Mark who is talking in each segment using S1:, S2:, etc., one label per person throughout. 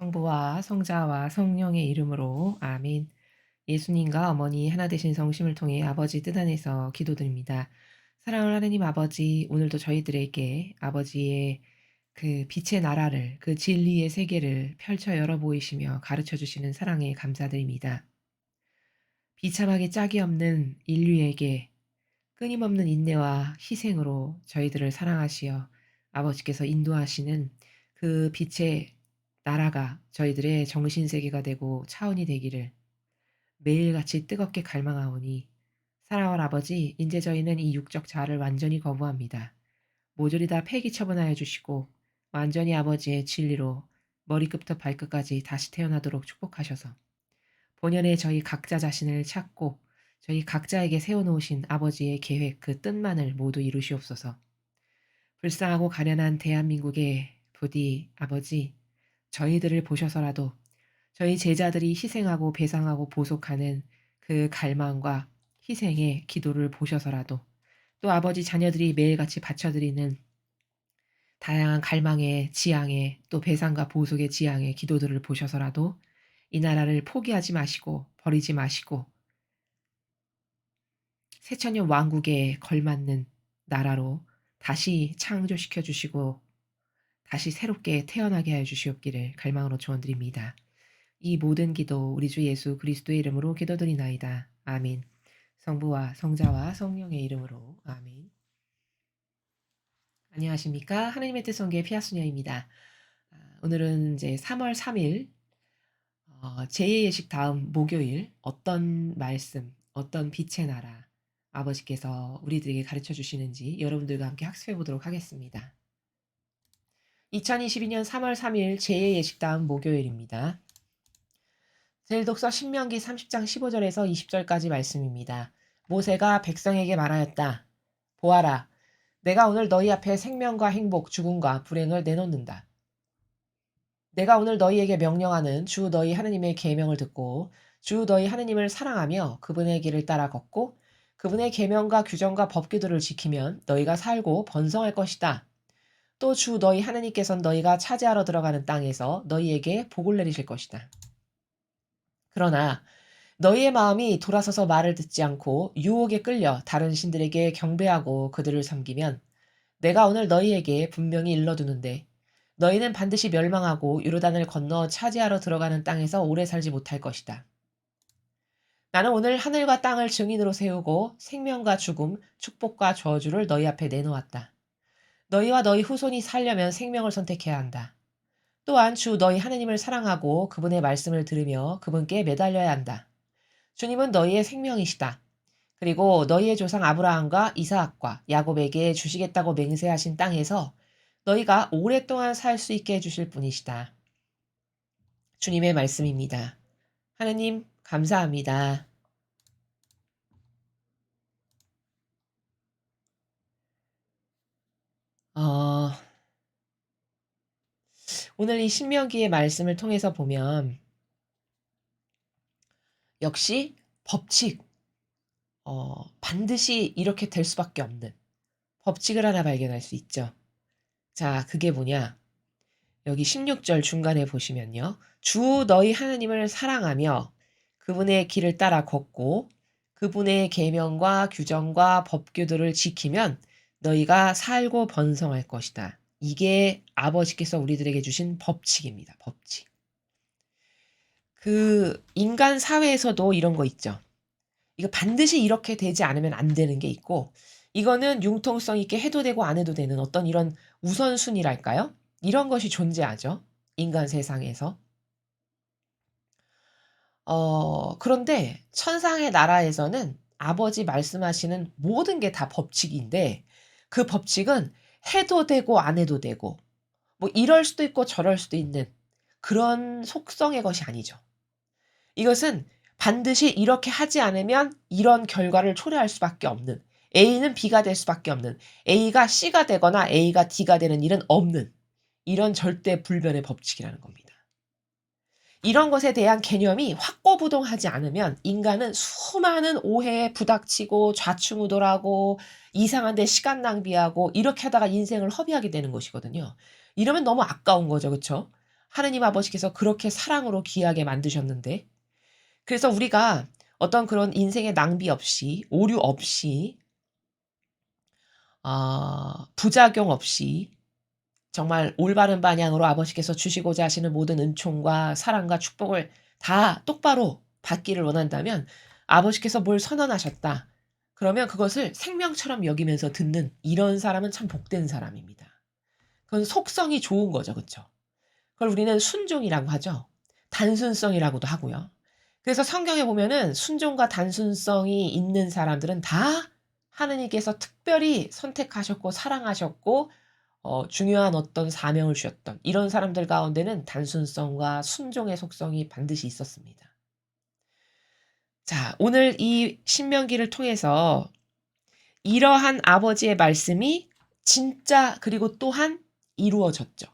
S1: 성부와 성자와 성령의 이름으로 아멘. 예수님과 어머니 하나 되신 성심을 통해 아버지 뜻 안에서 기도드립니다. 사랑하는 하느님 아버지, 오늘도 저희들에게 아버지의 그 빛의 나라를, 그 진리의 세계를 펼쳐 열어 보이시며 가르쳐 주시는 사랑에 감사드립니다. 비참하게 짝이 없는 인류에게 끊임없는 인내와 희생으로 저희들을 사랑하시어 아버지께서 인도하시는 그 빛의 나라가 저희들의 정신세계가 되고 차원이 되기를 매일같이 뜨겁게 갈망하오니, 사랑하는 아버지, 인제 저희는 이 육적 자아를 완전히 거부합니다. 모조리 다 폐기 처분하여 주시고 완전히 아버지의 진리로 머리끝부터 발끝까지 다시 태어나도록 축복하셔서 본연의 저희 각자 자신을 찾고 저희 각자에게 세워놓으신 아버지의 계획, 그 뜻만을 모두 이루시옵소서. 불쌍하고 가련한 대한민국의 부디 아버지, 저희들을 보셔서라도 저희 제자들이 희생하고 배상하고 보속하는 그 갈망과 희생의 기도를 보셔서라도, 또 아버지 자녀들이 매일같이 바쳐드리는 다양한 갈망의 지향의, 또 배상과 보속의 지향의 기도들을 보셔서라도 이 나라를 포기하지 마시고 버리지 마시고 새천년 왕국에 걸맞는 나라로 다시 창조시켜 주시고 다시 새롭게 태어나게 하여 주시옵기를 갈망으로 축원드립니다. 이 모든 기도 우리 주 예수 그리스도의 이름으로 기도드리나이다. 아멘. 성부와 성자와 성령의 이름으로 아멘. 안녕하십니까? 하느님의 뜻 성교의 피아소녀입니다. 오늘은 이제 3월 3일 제2의 예식 다음 목요일, 어떤 말씀, 어떤 빛의 나라 아버지께서 우리들에게 가르쳐 주시는지 여러분들과 함께 학습해 보도록 하겠습니다. 2022년 3월 3일 제2의 예식 다음 목요일입니다. 제1독서 신명기 30장 15절에서 20절까지 말씀입니다. 모세가 백성에게 말하였다. 보아라, 내가 오늘 너희 앞에 생명과 행복, 죽음과 불행을 내놓는다. 내가 오늘 너희에게 명령하는 주 너희 하느님의 계명을 듣고 주 너희 하느님을 사랑하며 그분의 길을 따라 걷고 그분의 계명과 규정과 법규들을 지키면 너희가 살고 번성할 것이다. 또 주 너희 하느님께서는 너희가 차지하러 들어가는 땅에서 너희에게 복을 내리실 것이다. 그러나 너희의 마음이 돌아서서 말을 듣지 않고 유혹에 끌려 다른 신들에게 경배하고 그들을 섬기면 내가 오늘 너희에게 분명히 일러두는데 너희는 반드시 멸망하고 요르단을 건너 차지하러 들어가는 땅에서 오래 살지 못할 것이다. 나는 오늘 하늘과 땅을 증인으로 세우고 생명과 죽음, 축복과 저주를 너희 앞에 내놓았다. 너희와 너희 후손이 살려면 생명을 선택해야 한다. 또한 주 너희 하느님을 사랑하고 그분의 말씀을 들으며 그분께 매달려야 한다. 주님은 너희의 생명이시다. 그리고 너희의 조상 아브라함과 이사학과 야곱에게 주시겠다고 맹세하신 땅에서 너희가 오랫동안 살 수 있게 해주실 분이시다. 주님의 말씀입니다. 하느님, 감사합니다. 오늘 이 신명기의 말씀을 통해서 보면 역시 법칙, 반드시 이렇게 될 수밖에 없는 법칙을 하나 발견할 수 있죠. 자, 그게 뭐냐? 여기 16절 중간에 보시면요. 주 너희 하나님을 사랑하며 그분의 길을 따라 걷고 그분의 계명과 규정과 법규들을 지키면 너희가 살고 번성할 것이다. 이게 아버지께서 우리들에게 주신 법칙입니다. 법칙. 그 인간 사회에서도 이런 거 있죠. 이거 반드시 이렇게 되지 않으면 안 되는 게 있고, 이거는 융통성 있게 해도 되고 안 해도 되는 어떤 이런 우선순위랄까요? 이런 것이 존재하죠. 인간 세상에서. 그런데 천상의 나라에서는 아버지 말씀하시는 모든 게 다 법칙인데 그 법칙은 해도 되고 안 해도 되고 뭐 이럴 수도 있고 저럴 수도 있는 그런 속성의 것이 아니죠. 이것은 반드시 이렇게 하지 않으면 이런 결과를 초래할 수밖에 없는, A는 B가 될 수밖에 없는, A가 C가 되거나 A가 D가 되는 일은 없는 이런 절대 불변의 법칙이라는 겁니다. 이런 것에 대한 개념이 확고부동하지 않으면 인간은 수많은 오해에 부닥치고 좌충우돌하고 이상한 데 시간 낭비하고 이렇게 하다가 인생을 허비하게 되는 것이거든요. 이러면 너무 아까운 거죠. 그렇죠? 하느님 아버지께서 그렇게 사랑으로 귀하게 만드셨는데. 그래서 우리가 어떤 그런 인생의 낭비 없이, 오류 없이, 부작용 없이 정말 올바른 방향으로 아버지께서 주시고자 하시는 모든 은총과 사랑과 축복을 다 똑바로 받기를 원한다면, 아버지께서 뭘 선언하셨다, 그러면 그것을 생명처럼 여기면서 듣는 이런 사람은 참 복된 사람입니다. 그건 속성이 좋은 거죠. 그쵸? 그걸 우리는 순종이라고 하죠. 단순성이라고도 하고요. 그래서 성경에 보면은 순종과 단순성이 있는 사람들은 다 하느님께서 특별히 선택하셨고 사랑하셨고 중요한 어떤 사명을 주셨던 이런 사람들 가운데는 단순성과 순종의 속성이 반드시 있었습니다. 자, 오늘 이 신명기를 통해서 이러한 아버지의 말씀이 진짜 그리고 또한 이루어졌죠.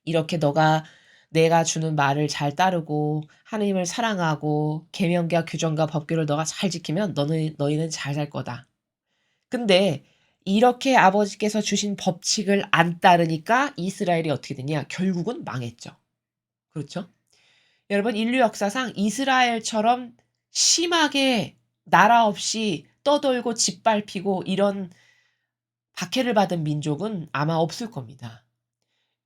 S1: 이렇게 내가 주는 말을 잘 따르고 하느님을 사랑하고 계명과 규정과 법규를 너가 잘 지키면 너희는 잘 살 거다. 근데 이렇게 아버지께서 주신 법칙을 안 따르니까 이스라엘이 어떻게 되냐? 결국은 망했죠. 그렇죠? 여러분, 인류 역사상 이스라엘처럼 심하게 나라 없이 떠돌고 짓밟히고 이런 박해를 받은 민족은 아마 없을 겁니다.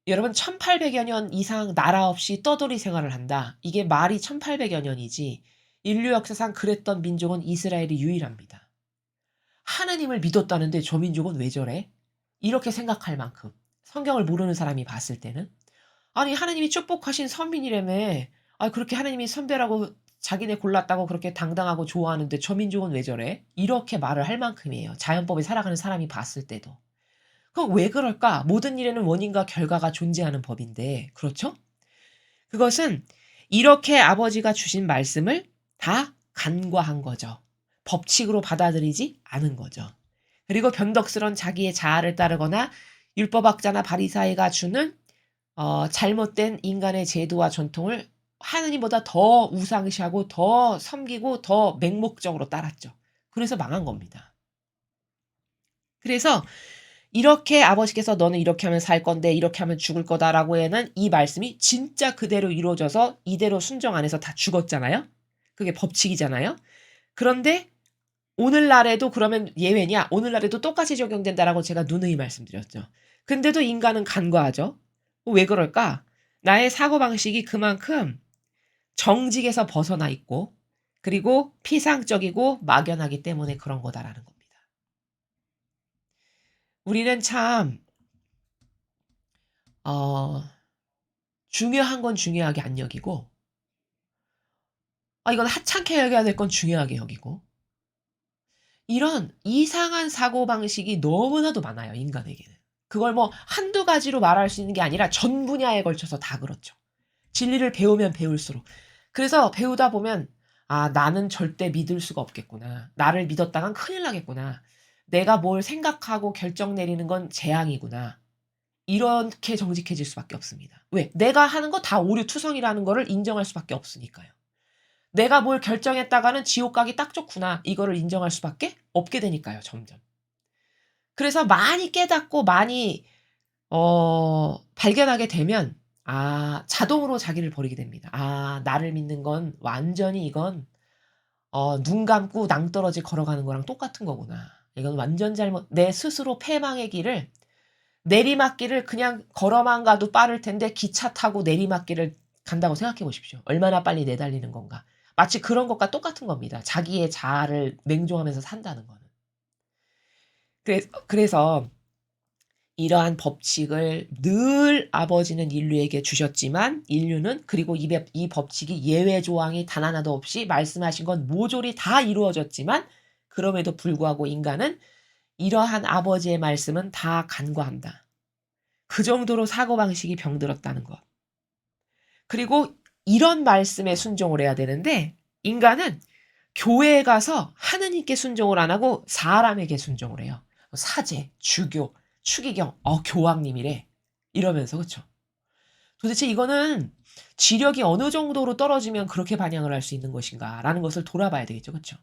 S1: 여러분, 1800여 년 이상 나라 없이 떠돌이 생활을 한다. 이게 말이 1800여 년이지 인류 역사상 그랬던 민족은 이스라엘이 유일합니다. 하느님을 믿었다는데 저 민족은 왜 저래? 이렇게 생각할 만큼, 성경을 모르는 사람이 봤을 때는, 아니 하느님이 축복하신 선민이라며, 그렇게 하느님이 선배라고 자기네 골랐다고 그렇게 당당하고 좋아하는데 저 민족은 왜 저래? 이렇게 말을 할 만큼이에요. 자연법에 살아가는 사람이 봤을 때도. 그럼 왜 그럴까? 모든 일에는 원인과 결과가 존재하는 법인데, 그렇죠? 그것은 이렇게 아버지가 주신 말씀을 다 간과한 거죠. 법칙으로 받아들이지 않은 거죠. 그리고 변덕스런 자기의 자아를 따르거나 율법학자나 바리사이가 주는 잘못된 인간의 제도와 전통을 하느님보다 더 우상시하고 더 섬기고 더 맹목적으로 따랐죠. 그래서 망한 겁니다. 그래서 이렇게 아버지께서 너는 이렇게 하면 살 건데 이렇게 하면 죽을 거다라고 해는 이 말씀이 진짜 그대로 이루어져서 이대로 순종 안 해서 다 죽었잖아요. 그게 법칙이잖아요. 그런데 오늘날에도 그러면 예외냐? 오늘날에도 똑같이 적용된다라고 제가 누누이 말씀드렸죠. 근데도 인간은 간과하죠. 왜 그럴까? 나의 사고방식이 그만큼 정직에서 벗어나 있고 그리고 피상적이고 막연하기 때문에 그런 거다라는 겁니다. 우리는 참 중요한 건 중요하게 안 여기고 이건 하찮게 여겨야 될 건 중요하게 여기고 이런 이상한 사고방식이 너무나도 많아요. 인간에게는. 그걸 뭐 한두 가지로 말할 수 있는 게 아니라 전 분야에 걸쳐서 다 그렇죠. 진리를 배우면 배울수록. 그래서 배우다 보면 나는 절대 믿을 수가 없겠구나. 나를 믿었다간 큰일 나겠구나. 내가 뭘 생각하고 결정 내리는 건 재앙이구나. 이렇게 정직해질 수밖에 없습니다. 왜? 내가 하는 거 다 오류투성이라는 거를 인정할 수밖에 없으니까요. 내가 뭘 결정했다가는 지옥 가기 딱 좋구나. 이거를 인정할 수밖에 없게 되니까요. 점점. 그래서 많이 깨닫고 많이 발견하게 되면 자동으로 자기를 버리게 됩니다. 나를 믿는 건 완전히 이건 눈 감고 낭떠러지 걸어가는 거랑 똑같은 거구나. 이건 완전 잘못, 내 스스로 패망의 길을, 내리막길을 그냥 걸어만 가도 빠를 텐데 기차 타고 내리막길을 간다고 생각해 보십시오. 얼마나 빨리 내달리는 건가. 마치 그런 것과 똑같은 겁니다. 자기의 자아를 맹종하면서 산다는 거는. 그래서 이러한 법칙을 늘 아버지는 인류에게 주셨지만 인류는 그리고 이 법칙이 예외 조항이 단 하나도 없이 말씀하신 건 모조리 다 이루어졌지만 그럼에도 불구하고 인간은 이러한 아버지의 말씀은 다 간과한다. 그 정도로 사고방식이 병들었다는 것. 그리고 이런 말씀에 순종을 해야 되는데 인간은 교회에 가서 하느님께 순종을 안 하고 사람에게 순종을 해요. 사제, 주교, 추기경, 교황님이래. 이러면서 그쵸? 도대체 이거는 지력이 어느 정도로 떨어지면 그렇게 반영을 할 수 있는 것인가라는 것을 돌아봐야 되겠죠. 그쵸?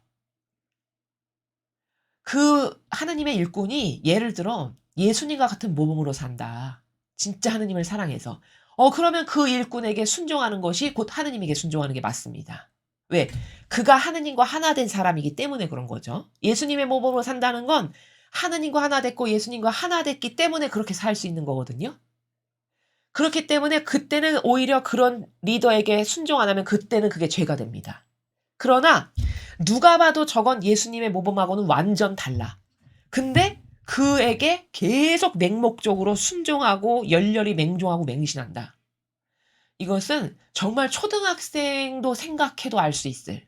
S1: 그 하느님의 일꾼이 예를 들어 예수님과 같은 모범으로 산다. 진짜 하느님을 사랑해서 그러면 그 일꾼에게 순종하는 것이 곧 하느님에게 순종하는 게 맞습니다. 왜? 그가 하느님과 하나 된 사람이기 때문에 그런 거죠. 예수님의 모범으로 산다는 건 하느님과 하나 됐고 예수님과 하나 됐기 때문에 그렇게 살 수 있는 거거든요. 그렇기 때문에 그때는 오히려 그런 리더에게 순종 안 하면 그때는 그게 죄가 됩니다. 그러나 누가 봐도 저건 예수님의 모범하고는 완전 달라. 근데 그에게 계속 맹목적으로 순종하고 열렬히 맹종하고 맹신한다. 이것은 정말 초등학생도 생각해도 알 수 있을,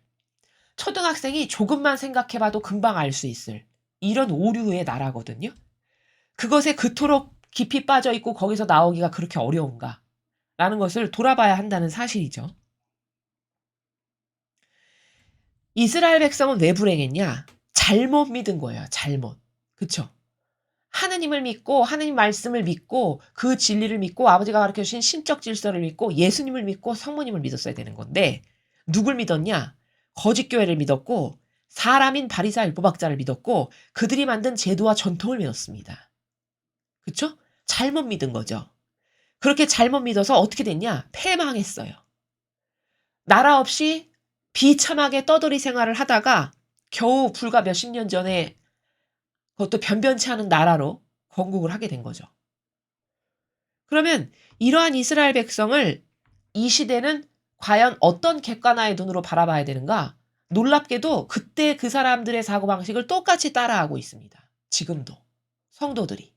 S1: 초등학생이 조금만 생각해봐도 금방 알 수 있을 이런 오류의 나라거든요. 그것에 그토록 깊이 빠져 있고 거기서 나오기가 그렇게 어려운가 라는 것을 돌아봐야 한다는 사실이죠. 이스라엘 백성은 왜 불행했냐? 잘못 믿은 거예요. 잘못. 그쵸? 하느님을 믿고 하느님 말씀을 믿고 그 진리를 믿고 아버지가 가르쳐주신 신적 질서를 믿고 예수님을 믿고 성모님을 믿었어야 되는 건데 누굴 믿었냐? 거짓 교회를 믿었고 사람인 바리사 율법학자를 믿었고 그들이 만든 제도와 전통을 믿었습니다. 그쵸? 잘못 믿은 거죠. 그렇게 잘못 믿어서 어떻게 됐냐? 패망했어요. 나라 없이 비참하게 떠돌이 생활을 하다가 겨우 불과 몇십 년 전에 그것도 변변치 않은 나라로 건국을 하게 된 거죠. 그러면 이러한 이스라엘 백성을 이 시대는 과연 어떤 객관화의 눈으로 바라봐야 되는가? 놀랍게도 그때 그 사람들의 사고방식을 똑같이 따라하고 있습니다. 지금도. 성도들이.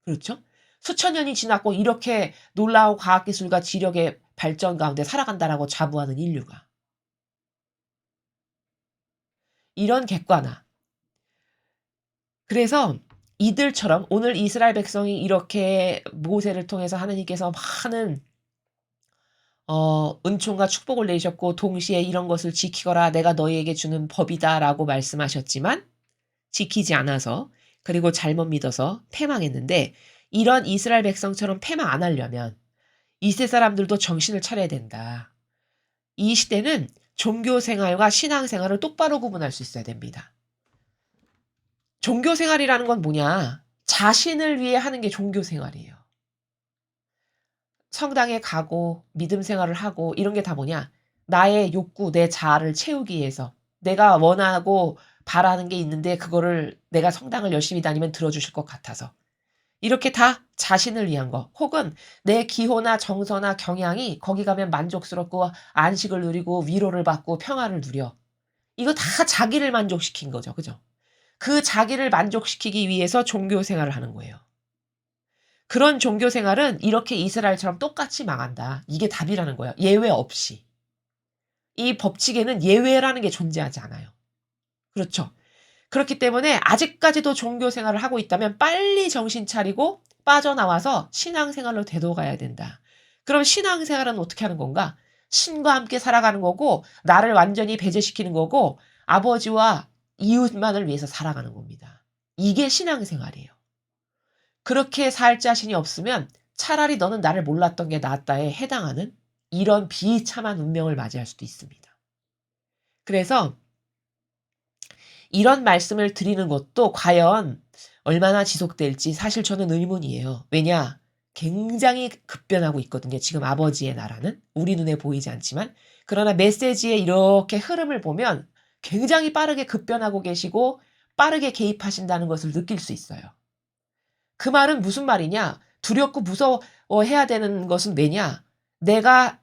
S1: 그렇죠? 수천 년이 지났고 이렇게 놀라운 과학기술과 지력의 발전 가운데 살아간다라고 자부하는 인류가. 이런 객관화. 그래서 이들처럼 오늘 이스라엘 백성이 이렇게 모세를 통해서 하느님께서 많은 은총과 축복을 내셨고 동시에 이런 것을 지키거라 내가 너희에게 주는 법이다라고 말씀하셨지만 지키지 않아서 그리고 잘못 믿어서 패망했는데 이런 이스라엘 백성처럼 패망 안 하려면 이세 사람들도 정신을 차려야 된다. 이 시대는 종교생활과 신앙생활을 똑바로 구분할 수 있어야 됩니다. 종교생활이라는 건 뭐냐? 자신을 위해 하는 게 종교생활이에요. 성당에 가고 믿음 생활을 하고 이런 게 다 뭐냐? 나의 욕구, 내 자아를 채우기 위해서 내가 원하고 바라는 게 있는데 그거를 내가 성당을 열심히 다니면 들어주실 것 같아서 이렇게 다 자신을 위한 거 혹은 내 기호나 정서나 경향이 거기 가면 만족스럽고 안식을 누리고 위로를 받고 평화를 누려. 이거 다 자기를 만족시킨 거죠. 그죠? 그 자기를 만족시키기 위해서 종교 생활을 하는 거예요. 그런 종교 생활은 이렇게 이스라엘처럼 똑같이 망한다. 이게 답이라는 거예요. 예외 없이. 이 법칙에는 예외라는 게 존재하지 않아요. 그렇죠? 그렇기 때문에 아직까지도 종교 생활을 하고 있다면 빨리 정신 차리고 빠져나와서 신앙생활로 되돌아가야 된다. 그럼 신앙생활은 어떻게 하는 건가? 신과 함께 살아가는 거고 나를 완전히 배제시키는 거고 아버지와 이웃만을 위해서 살아가는 겁니다. 이게 신앙생활이에요. 그렇게 살 자신이 없으면 차라리 너는 나를 몰랐던 게 낫다에 해당하는 이런 비참한 운명을 맞이할 수도 있습니다. 그래서 이런 말씀을 드리는 것도 과연 얼마나 지속될지 사실 저는 의문이에요. 왜냐? 굉장히 급변하고 있거든요. 지금 아버지의 나라는. 우리 눈에 보이지 않지만. 그러나 메시지의 이렇게 흐름을 보면 굉장히 빠르게 급변하고 계시고 빠르게 개입하신다는 것을 느낄 수 있어요. 그 말은 무슨 말이냐? 두렵고 무서워해야 되는 것은 왜냐? 내가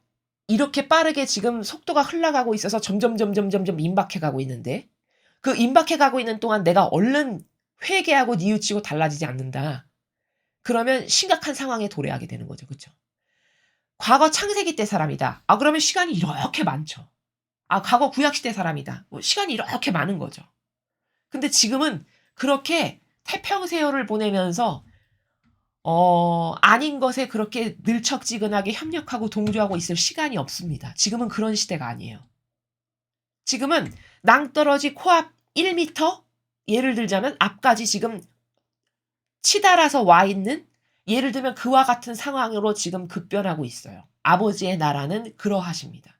S1: 이렇게 빠르게 지금 속도가 흘러가고 있어서 점점 임박해가고 있는데 그 임박해가고 있는 동안 내가 얼른 회개하고 뉘우치고 달라지지 않는다. 그러면 심각한 상황에 도래하게 되는 거죠. 그렇죠? 과거 창세기 때 사람이다. 그러면 시간이 이렇게 많죠. 과거 구약시대 사람이다. 시간이 이렇게 많은 거죠. 근데 지금은 그렇게 태평세월을 보내면서 아닌 것에 그렇게 늘척지근하게 협력하고 동조하고 있을 시간이 없습니다. 지금은 그런 시대가 아니에요. 지금은 낭떠러지 코앞 1m? 예를 들자면 앞까지 지금 치달아서 와 있는 예를 들면 그와 같은 상황으로 지금 급변하고 있어요. 아버지의 나라는 그러하십니다.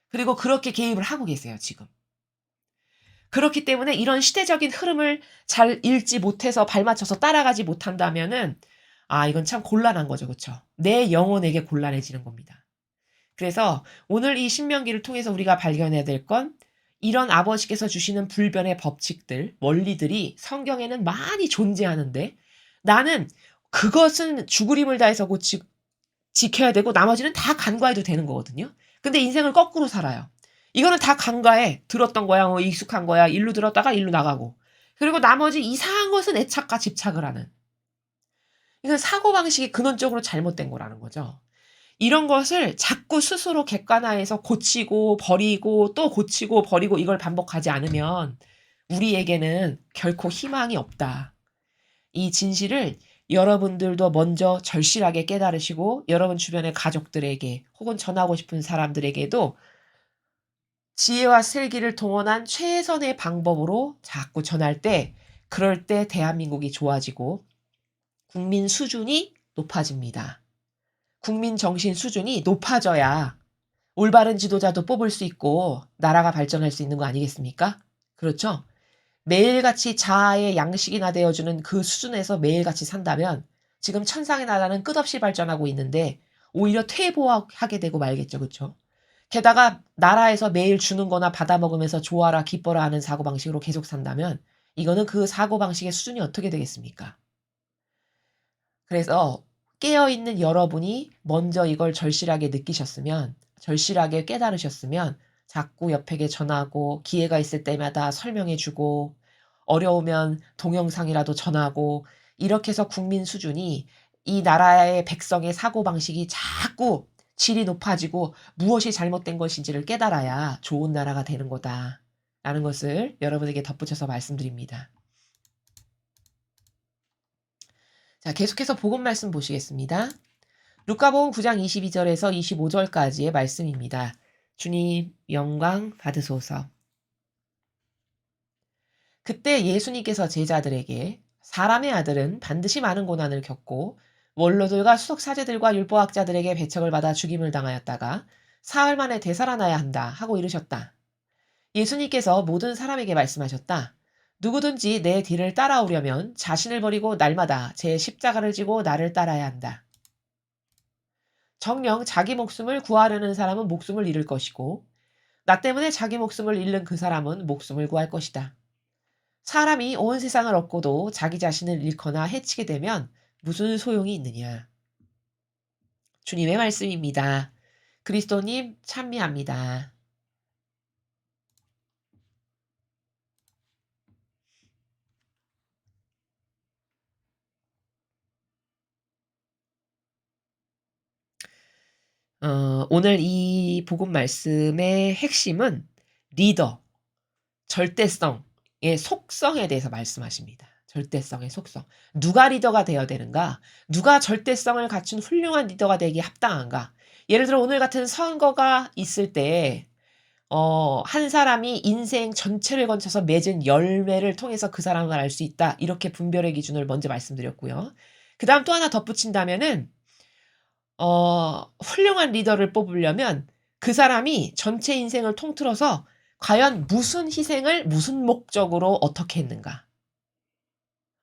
S1: 그리고 그렇게 개입을 하고 계세요. 지금. 그렇기 때문에 이런 시대적인 흐름을 잘 읽지 못해서 발맞춰서 따라가지 못한다면은 아, 이건 참 곤란한 거죠. 그쵸? 내 영혼에게 곤란해지는 겁니다. 그래서 오늘 이 신명기를 통해서 우리가 발견해야 될 건 이런 아버지께서 주시는 불변의 법칙들, 원리들이 성경에는 많이 존재하는데 나는 그것은 죽을 힘을 다해서 지켜야 되고 나머지는 다 간과해도 되는 거거든요. 근데 인생을 거꾸로 살아요. 이거는 다 간과해. 들었던 거야, 익숙한 거야. 일로 들었다가 일로 나가고. 그리고 나머지 이상한 것은 애착과 집착을 하는. 이건 사고방식이 근원적으로 잘못된 거라는 거죠. 이런 것을 자꾸 스스로 객관화해서 고치고 버리고 또 고치고 버리고 이걸 반복하지 않으면 우리에게는 결코 희망이 없다. 이 진실을 여러분들도 먼저 절실하게 깨달으시고 여러분 주변의 가족들에게 혹은 전하고 싶은 사람들에게도 지혜와 슬기를 동원한 최선의 방법으로 자꾸 전할 때 그럴 때 대한민국이 좋아지고 국민 수준이 높아집니다. 국민 정신 수준이 높아져야 올바른 지도자도 뽑을 수 있고 나라가 발전할 수 있는 거 아니겠습니까? 그렇죠? 매일같이 자아의 양식이나 되어주는 그 수준에서 매일같이 산다면 지금 천상의 나라는 끝없이 발전하고 있는데 오히려 퇴보하게 되고 말겠죠. 그렇죠? 게다가 나라에서 매일 주는 거나 받아먹으면서 좋아라 기뻐라 하는 사고방식으로 계속 산다면 이거는 그 사고방식의 수준이 어떻게 되겠습니까? 그래서 깨어있는 여러분이 먼저 이걸 절실하게 느끼셨으면 절실하게 깨달으셨으면 자꾸 옆에게 전하고 기회가 있을 때마다 설명해주고 어려우면 동영상이라도 전하고 이렇게 해서 국민 수준이 이 나라의 백성의 사고방식이 자꾸 질이 높아지고 무엇이 잘못된 것인지를 깨달아야 좋은 나라가 되는 거다. 라는 것을 여러분에게 덧붙여서 말씀드립니다. 자, 계속해서 복음 말씀 보시겠습니다. 루카복음 9장 22절에서 25절까지의 말씀입니다. 주님 영광 받으소서. 그때 예수님께서 제자들에게 사람의 아들은 반드시 많은 고난을 겪고 원로들과 수석 사제들과 율법학자들에게 배척을 받아 죽임을 당하였다가 사흘 만에 되살아나야 한다 하고 이르셨다. 예수님께서 모든 사람에게 말씀하셨다. 누구든지 내 뒤를 따라오려면 자신을 버리고 날마다 제 십자가를 지고 나를 따라야 한다. 정녕 자기 목숨을 구하려는 사람은 목숨을 잃을 것이고 나 때문에 자기 목숨을 잃는 그 사람은 목숨을 구할 것이다. 사람이 온 세상을 얻고도 자기 자신을 잃거나 해치게 되면 무슨 소용이 있느냐. 주님의 말씀입니다. 그리스도님 찬미합니다. 오늘 이 복음 말씀의 핵심은 리더, 절대성의 속성에 대해서 말씀하십니다. 절대성의 속성. 누가 리더가 되어야 되는가? 누가 절대성을 갖춘 훌륭한 리더가 되기에 합당한가? 예를 들어 오늘 같은 선거가 있을 때 한 사람이 인생 전체를 거쳐서 맺은 열매를 통해서 그 사람을 알 수 있다. 이렇게 분별의 기준을 먼저 말씀드렸고요. 그 다음 또 하나 덧붙인다면은 훌륭한 리더를 뽑으려면 그 사람이 전체 인생을 통틀어서 과연 무슨 희생을 무슨 목적으로 어떻게 했는가?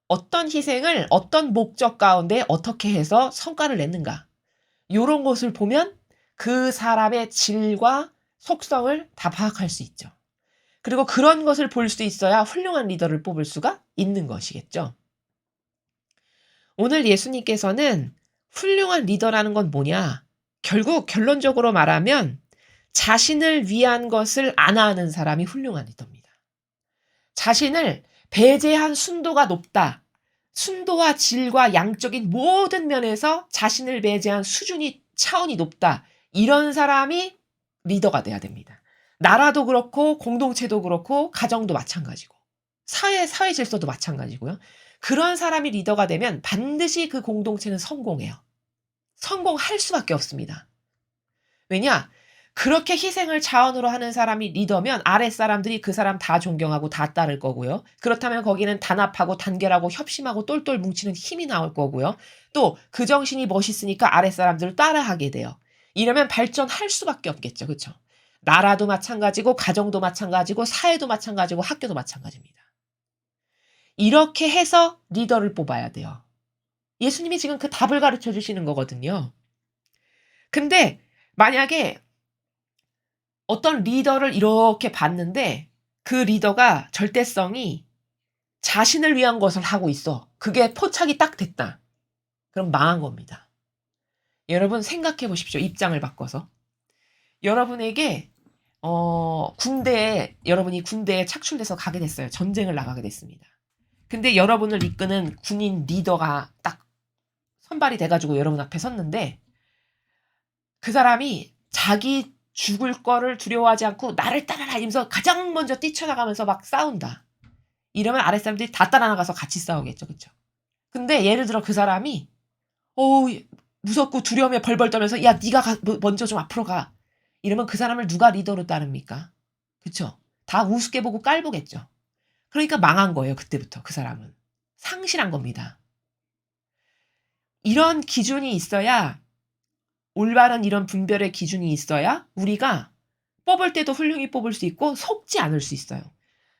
S1: 어떤 희생을 어떤 목적 가운데 어떻게 해서 성과를 냈는가? 요런 것을 보면 그 사람의 질과 속성을 다 파악할 수 있죠. 그리고 그런 것을 볼 수 있어야 훌륭한 리더를 뽑을 수가 있는 것이겠죠. 오늘 예수님께서는 훌륭한 리더라는 건 뭐냐? 결국 결론적으로 말하면 자신을 위한 것을 안 하는 사람이 훌륭한 리더입니다. 자신을 배제한 순도가 높다. 순도와 질과 양적인 모든 면에서 자신을 배제한 수준이 차원이 높다. 이런 사람이 리더가 돼야 됩니다. 나라도 그렇고 공동체도 그렇고 가정도 마찬가지고 사회 질서도 마찬가지고요. 그런 사람이 리더가 되면 반드시 그 공동체는 성공해요. 성공할 수밖에 없습니다. 왜냐? 그렇게 희생을 자원으로 하는 사람이 리더면 아랫사람들이 그 사람 다 존경하고 다 따를 거고요. 그렇다면 거기는 단합하고 단결하고 협심하고 똘똘 뭉치는 힘이 나올 거고요. 또 그 정신이 멋있으니까 아랫사람들을 따라하게 돼요. 이러면 발전할 수밖에 없겠죠. 그렇죠? 나라도 마찬가지고 가정도 마찬가지고 사회도 마찬가지고 학교도 마찬가지입니다. 이렇게 해서 리더를 뽑아야 돼요. 예수님이 지금 그 답을 가르쳐 주시는 거거든요. 근데 만약에 어떤 리더를 이렇게 봤는데 그 리더가 절대성이 자신을 위한 것을 하고 있어. 그게 포착이 딱 됐다. 그럼 망한 겁니다. 여러분 생각해 보십시오. 입장을 바꿔서. 여러분에게 여러분이 군대에 착출돼서 가게 됐어요. 전쟁을 나가게 됐습니다. 근데 여러분을 이끄는 군인 리더가 딱 선발이 돼가지고 여러분 앞에 섰는데 그 사람이 자기 죽을 거를 두려워하지 않고 나를 따라라 이러면서 가장 먼저 뛰쳐나가면서 막 싸운다. 이러면 아랫사람들이 다 따라나가서 같이 싸우겠죠. 그쵸? 근데 예를 들어 그 사람이 무섭고 두려움에 벌벌 떨면서 야 네가 먼저 좀 앞으로 가. 이러면 그 사람을 누가 리더로 따릅니까? 그쵸? 다 우습게 보고 깔보겠죠. 그러니까 망한 거예요. 그때부터 그 사람은. 상실한 겁니다. 이런 기준이 있어야 올바른 이런 분별의 기준이 있어야 우리가 뽑을 때도 훌륭히 뽑을 수 있고 속지 않을 수 있어요.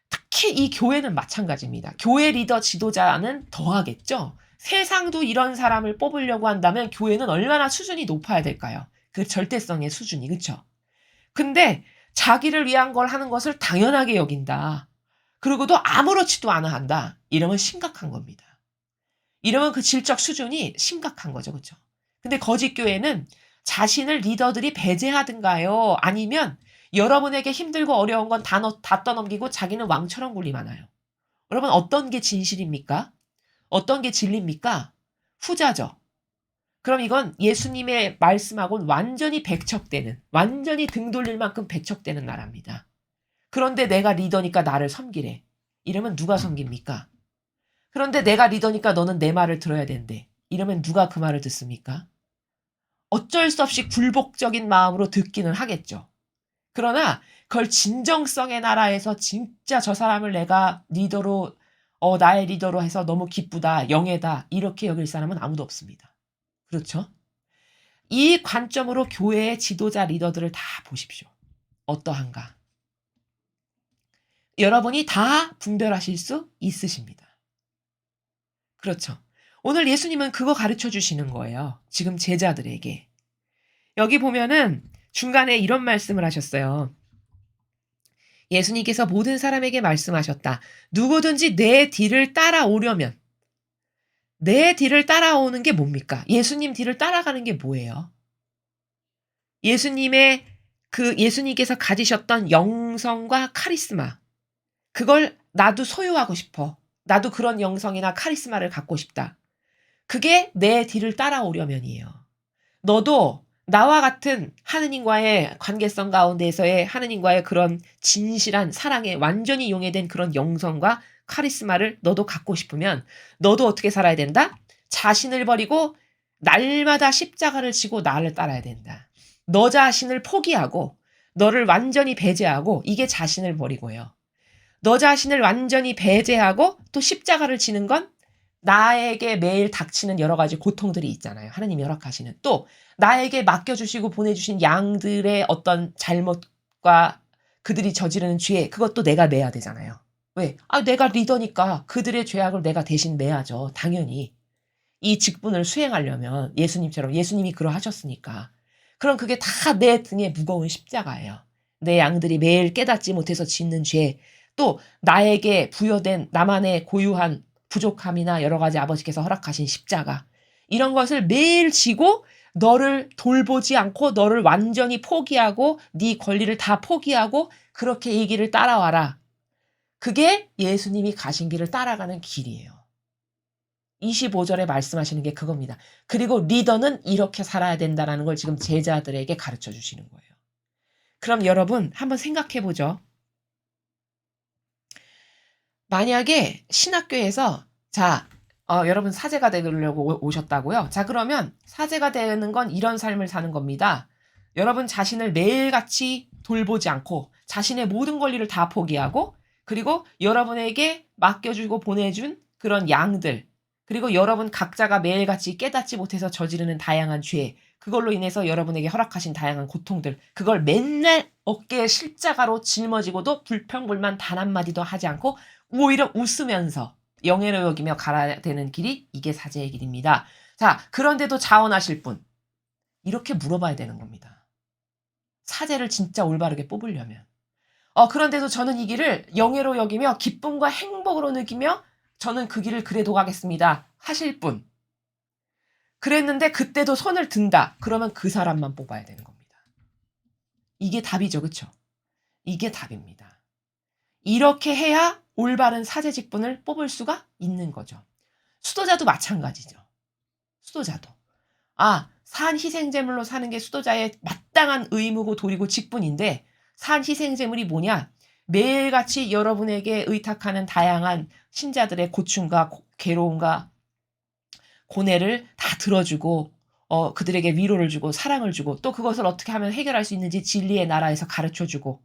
S1: 특히 이 교회는 마찬가지입니다. 교회 리더 지도자는 더하겠죠. 세상도 이런 사람을 뽑으려고 한다면 교회는 얼마나 수준이 높아야 될까요? 그 절대성의 수준이. 그쵸? 근데 자기를 위한 걸 하는 것을 당연하게 여긴다. 그리고도 아무렇지도 않아 한다. 이러면 심각한 겁니다. 이러면 그 질적 수준이 심각한 거죠. 그쵸? 근데 거짓 교회는 자신을 리더들이 배제하든가요. 아니면 여러분에게 힘들고 어려운 건 다 떠넘기고 자기는 왕처럼 군림하나요? 여러분 어떤 게 진실입니까? 어떤 게 진리입니까? 후자죠. 그럼 이건 예수님의 말씀하고는 완전히 배척되는, 완전히 등 돌릴 만큼 배척되는 나라입니다. 그런데 내가 리더니까 나를 섬기래. 이러면 누가 섬깁니까? 그런데 내가 리더니까 너는 내 말을 들어야 된대. 이러면 누가 그 말을 듣습니까? 어쩔 수 없이 굴복적인 마음으로 듣기는 하겠죠. 그러나 그걸 진정성의 나라에서 진짜 저 사람을 내가 리더로 나의 리더로 해서 너무 기쁘다, 영예다 이렇게 여길 사람은 아무도 없습니다. 그렇죠? 이 관점으로 교회의 지도자 리더들을 다 보십시오. 어떠한가? 여러분이 다 분별하실 수 있으십니다. 그렇죠? 오늘 예수님은 그거 가르쳐 주시는 거예요. 지금 제자들에게. 여기 보면은 중간에 이런 말씀을 하셨어요. 예수님께서 모든 사람에게 말씀하셨다. 누구든지 내 뒤를 따라오려면 내 뒤를 따라오는 게 뭡니까? 예수님 뒤를 따라가는 게 뭐예요? 예수님께서 가지셨던 영성과 카리스마. 그걸 나도 소유하고 싶어. 나도 그런 영성이나 카리스마를 갖고 싶다. 그게 내 뒤를 따라오려면이에요. 너도 나와 같은 하느님과의 관계성 가운데에서의 하느님과의 그런 진실한 사랑에 완전히 용해된 그런 영성과 카리스마를 너도 갖고 싶으면 너도 어떻게 살아야 된다? 자신을 버리고 날마다 십자가를 지고 나를 따라야 된다. 너 자신을 포기하고 너를 완전히 배제하고 이게 자신을 버리고요. 너 자신을 완전히 배제하고 또 십자가를 지는 건 나에게 매일 닥치는 여러 가지 고통들이 있잖아요. 하나님이 허락하시는. 또 나에게 맡겨주시고 보내주신 양들의 어떤 잘못과 그들이 저지르는 죄 그것도 내가 매야 되잖아요. 왜? 내가 리더니까 그들의 죄악을 내가 대신 매야죠. 당연히. 이 직분을 수행하려면 예수님처럼 예수님이 그러하셨으니까. 그럼 그게 다 내 등에 무거운 십자가예요. 내 양들이 매일 깨닫지 못해서 짓는 죄, 또 나에게 부여된 나만의 고유한 부족함이나 여러 가지 아버지께서 허락하신 십자가 이런 것을 매일 지고 너를 돌보지 않고 너를 완전히 포기하고 네 권리를 다 포기하고 그렇게 이 길을 따라와라. 그게 예수님이 가신 길을 따라가는 길이에요. 25절에 말씀하시는 게 그겁니다. 그리고 리더는 이렇게 살아야 된다는 걸 지금 제자들에게 가르쳐 주시는 거예요. 그럼 여러분 한번 생각해 보죠. 만약에 신학교에서 여러분 사제가 되려고 오셨다고요? 자, 그러면 사제가 되는 건 이런 삶을 사는 겁니다. 여러분 자신을 매일같이 돌보지 않고 자신의 모든 권리를 다 포기하고 그리고 여러분에게 맡겨주고 보내준 그런 양들 그리고 여러분 각자가 매일같이 깨닫지 못해서 저지르는 다양한 죄 그걸로 인해서 여러분에게 허락하신 다양한 고통들 그걸 맨날 어깨에 십자가로 짊어지고도 불평불만 단 한마디도 하지 않고 오히려 웃으면서 영예로 여기며 가야 되는 길이 이게 사제의 길입니다. 자, 그런데도 자원하실 분. 이렇게 물어봐야 되는 겁니다. 사제를 진짜 올바르게 뽑으려면. 그런데도 저는 이 길을 영예로 여기며 기쁨과 행복으로 느끼며 저는 그 길을 그래도 가겠습니다. 하실 분. 그랬는데 그때도 손을 든다. 그러면 그 사람만 뽑아야 되는 겁니다. 이게 답이죠. 그렇죠? 이게 답입니다. 이렇게 해야 올바른 사제 직분을 뽑을 수가 있는 거죠. 수도자도 마찬가지죠. 수도자도. 산 희생제물로 사는 게 수도자의 마땅한 의무고 도리고 직분인데 산 희생제물이 뭐냐? 매일같이 여러분에게 의탁하는 다양한 신자들의 고충과 괴로움과 고뇌를 다 들어주고 그들에게 위로를 주고 사랑을 주고 또 그것을 어떻게 하면 해결할 수 있는지 진리의 나라에서 가르쳐주고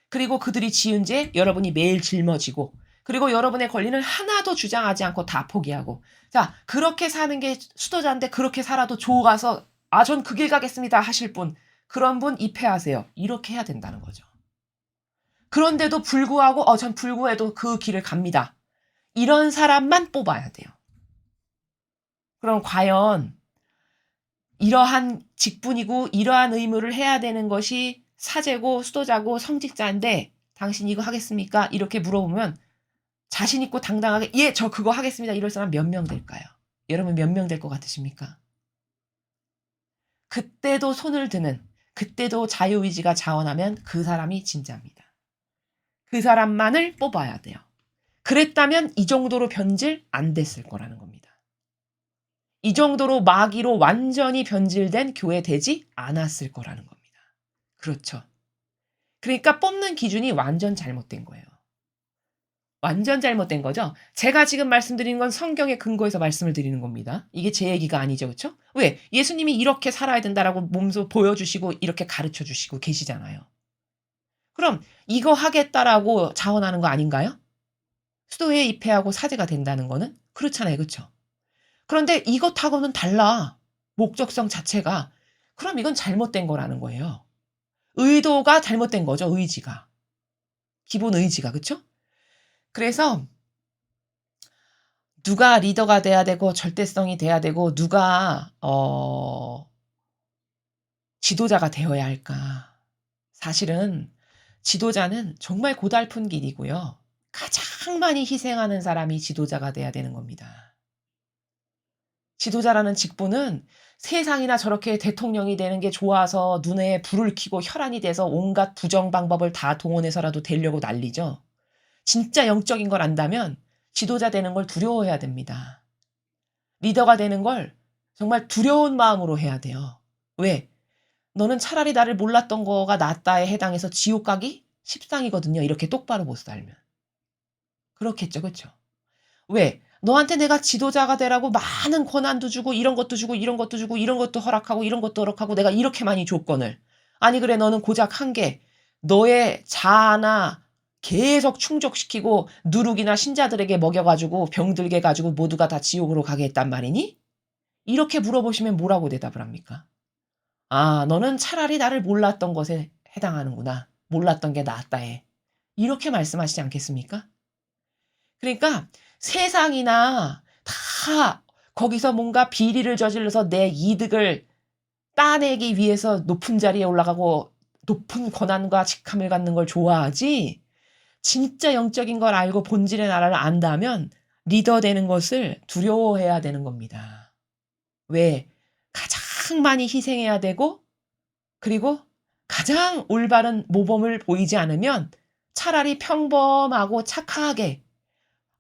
S1: 그리고 그들이 지은 죄 여러분이 매일 짊어지고 그리고 여러분의 권리는 하나도 주장하지 않고 다 포기하고 자 그렇게 사는 게 수도자인데 그렇게 살아도 좋아서 전 그 길 가겠습니다 하실 분 그런 분 입회하세요. 이렇게 해야 된다는 거죠. 그런데도 불구하고 전 불구해도 그 길을 갑니다. 이런 사람만 뽑아야 돼요. 그럼 과연 이러한 직분이고 이러한 의무를 해야 되는 것이 사제고 수도자고 성직자인데 당신 이거 하겠습니까? 이렇게 물어보면 자신 있고 당당하게 예, 저 그거 하겠습니다. 이럴 사람 몇 명 될까요? 여러분 몇 명 될 것 같으십니까? 그때도 손을 드는 그때도 자유의지가 자원하면 그 사람이 진짜입니다. 그 사람만을 뽑아야 돼요. 그랬다면 이 정도로 변질 안 됐을 거라는 겁니다. 이 정도로 마귀로 완전히 변질된 교회 되지 않았을 거라는 겁니다. 그렇죠. 그러니까 뽑는 기준이 완전 잘못된 거예요. 완전 잘못된 거죠. 제가 지금 말씀드리는 건 성경의 근거에서 말씀을 드리는 겁니다. 이게 제 얘기가 아니죠. 그렇죠? 왜? 예수님이 이렇게 살아야 된다라고 몸소 보여주시고 이렇게 가르쳐주시고 계시잖아요. 그럼 이거 하겠다라고 자원하는 거 아닌가요? 수도에 입회하고 사제가 된다는 거는? 그렇잖아요. 그렇죠? 그런데 이것하고는 달라. 목적성 자체가. 그럼 이건 잘못된 거라는 거예요. 의도가 잘못된 거죠. 의지가. 기본 의지가. 그렇죠? 그래서 누가 리더가 돼야 되고 절대성이 돼야 되고 누가 지도자가 되어야 할까. 사실은 지도자는 정말 고달픈 길이고요. 가장 많이 희생하는 사람이 지도자가 돼야 되는 겁니다. 지도자라는 직분은 세상이나 저렇게 대통령이 되는 게 좋아서 눈에 불을 켜고 혈안이 돼서 온갖 부정 방법을 다 동원해서라도 되려고 난리죠. 진짜 영적인 걸 안다면 지도자 되는 걸 두려워해야 됩니다. 리더가 되는 걸 정말 두려운 마음으로 해야 돼요. 왜? 너는 차라리 나를 몰랐던 거가 낫다에 해당해서 지옥 가기 십상이거든요. 이렇게 똑바로 못 살면. 그렇겠죠. 그렇죠? 왜? 너한테 내가 지도자가 되라고 많은 권한도 주고 이런 것도 주고 이런 것도 주고 이런 것도 허락하고 이런 것도 허락하고 내가 이렇게 많이 조건을. 아니 그래 너는 고작 한 개. 너의 자아나 계속 충족시키고 누룩이나 신자들에게 먹여가지고 병들게 가지고 모두가 다 지옥으로 가게 했단 말이니? 이렇게 물어보시면 뭐라고 대답을 합니까? 너는 차라리 나를 몰랐던 것에 해당하는구나. 몰랐던 게 낫다 해. 이렇게 말씀하시지 않겠습니까? 그러니까 세상이나 다 거기서 뭔가 비리를 저질러서 내 이득을 따내기 위해서 높은 자리에 올라가고 높은 권한과 직함을 갖는 걸 좋아하지 진짜 영적인 걸 알고 본질의 나라를 안다면 리더 되는 것을 두려워해야 되는 겁니다. 왜? 가장 많이 희생해야 되고 그리고 가장 올바른 모범을 보이지 않으면 차라리 평범하고 착하게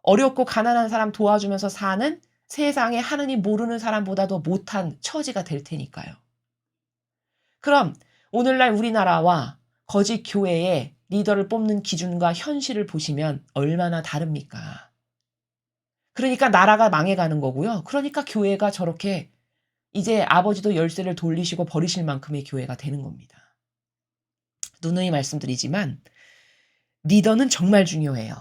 S1: 어렵고 가난한 사람 도와주면서 사는 세상에 하느님 모르는 사람보다도 못한 처지가 될 테니까요. 그럼 오늘날 우리나라와 거짓 교회의 리더를 뽑는 기준과 현실을 보시면 얼마나 다릅니까? 그러니까 나라가 망해가는 거고요. 그러니까 교회가 저렇게 이제 아버지도 열쇠를 돌리시고 버리실 만큼의 교회가 되는 겁니다. 누누이 말씀드리지만 리더는 정말 중요해요.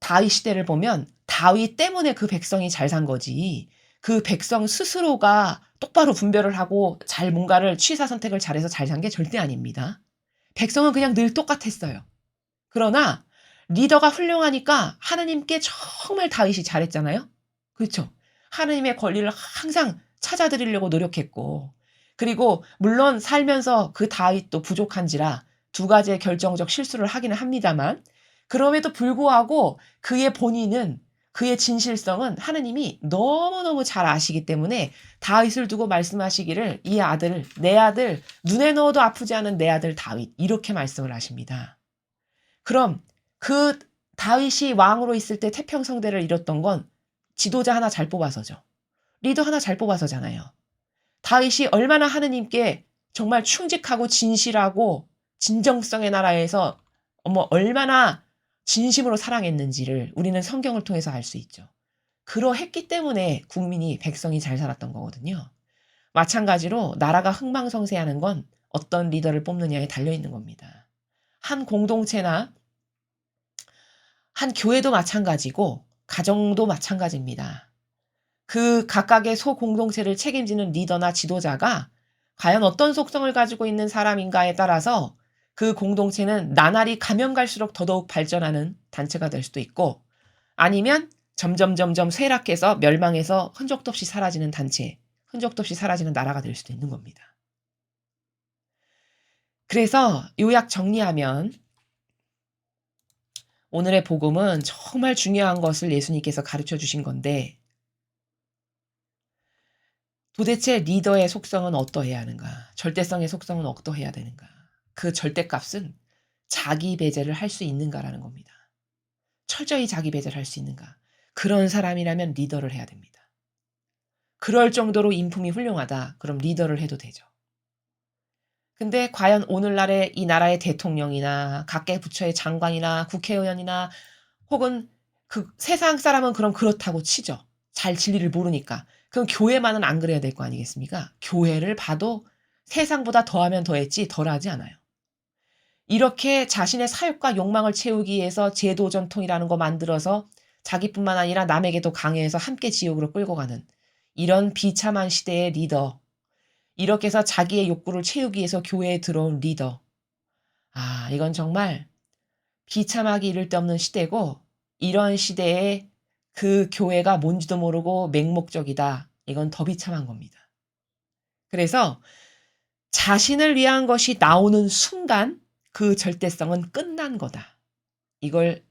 S1: 다윗 시대를 보면 다윗 때문에 그 백성이 잘 산 거지 그 백성 스스로가 똑바로 분별을 하고 잘 뭔가를 취사 선택을 잘해서 잘 산 게 절대 아닙니다. 백성은 그냥 늘 똑같았어요. 그러나 리더가 훌륭하니까 하느님께 정말 다윗이 잘했잖아요. 그렇죠? 하느님의 권리를 항상 찾아드리려고 노력했고, 그리고 물론 살면서 그 다윗도 부족한지라 두 가지의 결정적 실수를 하기는 합니다만, 그럼에도 불구하고 그의 본인은, 그의 진실성은 하느님이 너무너무 잘 아시기 때문에 다윗을 두고 말씀하시기를, 이 아들, 내 아들, 눈에 넣어도 아프지 않은 내 아들 다윗, 이렇게 말씀을 하십니다. 그럼 그 다윗이 왕으로 있을 때 태평성대를 이뤘던 건 지도자 하나 잘 뽑아서죠. 리더 하나 잘 뽑아서잖아요. 다윗이 얼마나 하느님께 정말 충직하고 진실하고 진정성의 나라에서 얼마나 진심으로 사랑했는지를 우리는 성경을 통해서 알 수 있죠. 그러했기 때문에 국민이, 백성이 잘 살았던 거거든요. 마찬가지로 나라가 흥망성쇠하는 건 어떤 리더를 뽑느냐에 달려있는 겁니다. 한 공동체나 한 교회도 마찬가지고 가정도 마찬가지입니다. 그 각각의 소공동체를 책임지는 리더나 지도자가 과연 어떤 속성을 가지고 있는 사람인가에 따라서 그 공동체는 나날이 가면 갈수록 더더욱 발전하는 단체가 될 수도 있고, 아니면 점점 쇠락해서 멸망해서 흔적도 없이 사라지는 단체, 흔적도 없이 사라지는 나라가 될 수도 있는 겁니다. 그래서 요약 정리하면 오늘의 복음은 정말 중요한 것을 예수님께서 가르쳐 주신 건데, 도대체 리더의 속성은 어떠해야 하는가? 절대성의 속성은 어떠해야 되는가? 그 절대값은 자기 배제를 할 수 있는가라는 겁니다. 철저히 자기 배제를 할 수 있는가? 그런 사람이라면 리더를 해야 됩니다. 그럴 정도로 인품이 훌륭하다. 그럼 리더를 해도 되죠. 근데 과연 오늘날의 이 나라의 대통령이나 각계 부처의 장관이나 국회의원이나 혹은 그 세상 사람은 그럼 그렇다고 치죠. 잘 진리를 모르니까. 그럼 교회만은 안 그래야 될 거 아니겠습니까? 교회를 봐도 세상보다 더하면 더했지 덜하지 않아요. 이렇게 자신의 사욕과 욕망을 채우기 위해서 제도 전통이라는 거 만들어서 자기뿐만 아니라 남에게도 강요해서 함께 지옥으로 끌고 가는 이런 비참한 시대의 리더, 이렇게 해서 자기의 욕구를 채우기 위해서 교회에 들어온 리더, 이건 정말 비참하기 이를 데 없는 시대고, 이런 시대에 그 교회가 뭔지도 모르고 맹목적이다. 이건 더 비참한 겁니다. 그래서 자신을 위한 것이 나오는 순간 그 절대성은 끝난 거다. 이걸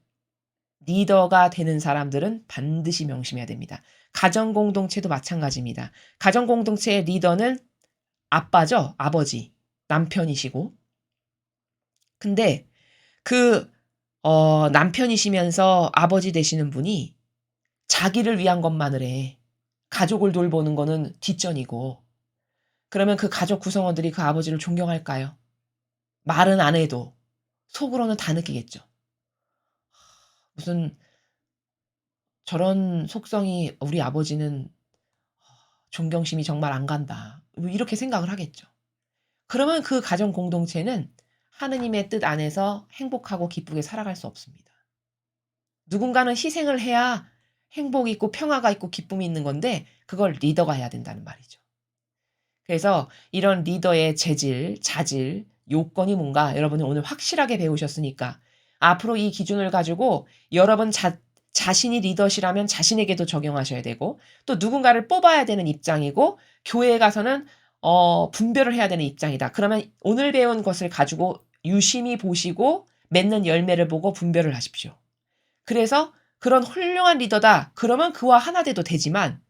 S1: 리더가 되는 사람들은 반드시 명심해야 됩니다. 가정공동체도 마찬가지입니다. 가정공동체의 리더는 아빠죠. 아버지, 남편이시고. 근데 그 남편이시면서 아버지 되시는 분이 자기를 위한 것만을 해. 가족을 돌보는 거는 뒷전이고. 그러면 그 가족 구성원들이 그 아버지를 존경할까요? 말은 안 해도 속으로는 다 느끼겠죠. 무슨 저런 속성이 우리 아버지는 존경심이 정말 안 간다. 이렇게 생각을 하겠죠. 그러면 그 가정 공동체는 하느님의 뜻 안에서 행복하고 기쁘게 살아갈 수 없습니다. 누군가는 희생을 해야 행복이 있고 평화가 있고 기쁨이 있는 건데 그걸 리더가 해야 된다는 말이죠. 그래서 이런 리더의 재질, 자질, 요건이 뭔가 여러분은 오늘 확실하게 배우셨으니까 앞으로 이 기준을 가지고 여러분 자신이 리더시라면 자신에게도 적용하셔야 되고, 또 누군가를 뽑아야 되는 입장이고, 교회에 가서는 분별을 해야 되는 입장이다. 그러면 오늘 배운 것을 가지고 유심히 보시고 맺는 열매를 보고 분별을 하십시오. 그래서 그런 훌륭한 리더다. 그러면 그와 하나 돼도 되지만,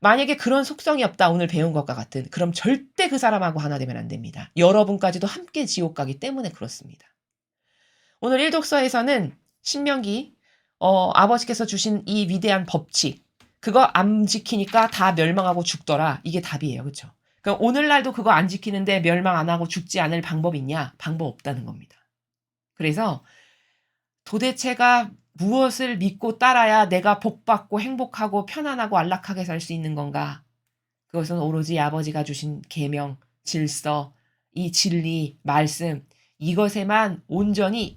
S1: 만약에 그런 속성이 없다, 오늘 배운 것과 같은, 그럼 절대 그 사람하고 하나 되면 안 됩니다. 여러분까지도 함께 지옥 가기 때문에 그렇습니다. 오늘 일독서에서는 신명기 아버지께서 주신 이 위대한 법칙, 그거 안 지키니까 다 멸망하고 죽더라. 이게 답이에요. 그렇죠? 그럼 오늘날도 그거 안 지키는데 멸망 안 하고 죽지 않을 방법이 있냐? 방법 없다는 겁니다. 그래서 도대체가 무엇을 믿고 따라야 내가 복받고 행복하고 편안하고 안락하게 살 수 있는 건가? 그것은 오로지 아버지가 주신 계명, 질서, 이 진리, 말씀, 이것에만 온전히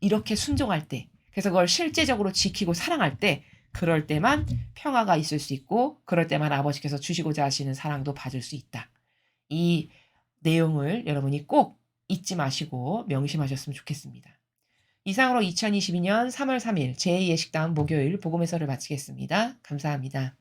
S1: 이렇게 순종할 때, 그래서 그걸 실제적으로 지키고 사랑할 때, 그럴 때만 평화가 있을 수 있고, 그럴 때만 아버지께서 주시고자 하시는 사랑도 받을 수 있다. 이 내용을 여러분이 꼭 잊지 마시고 명심하셨으면 좋겠습니다. 이상으로 2022년 3월 3일 제2 예식다운 목요일 복음 해설을 마치겠습니다. 감사합니다.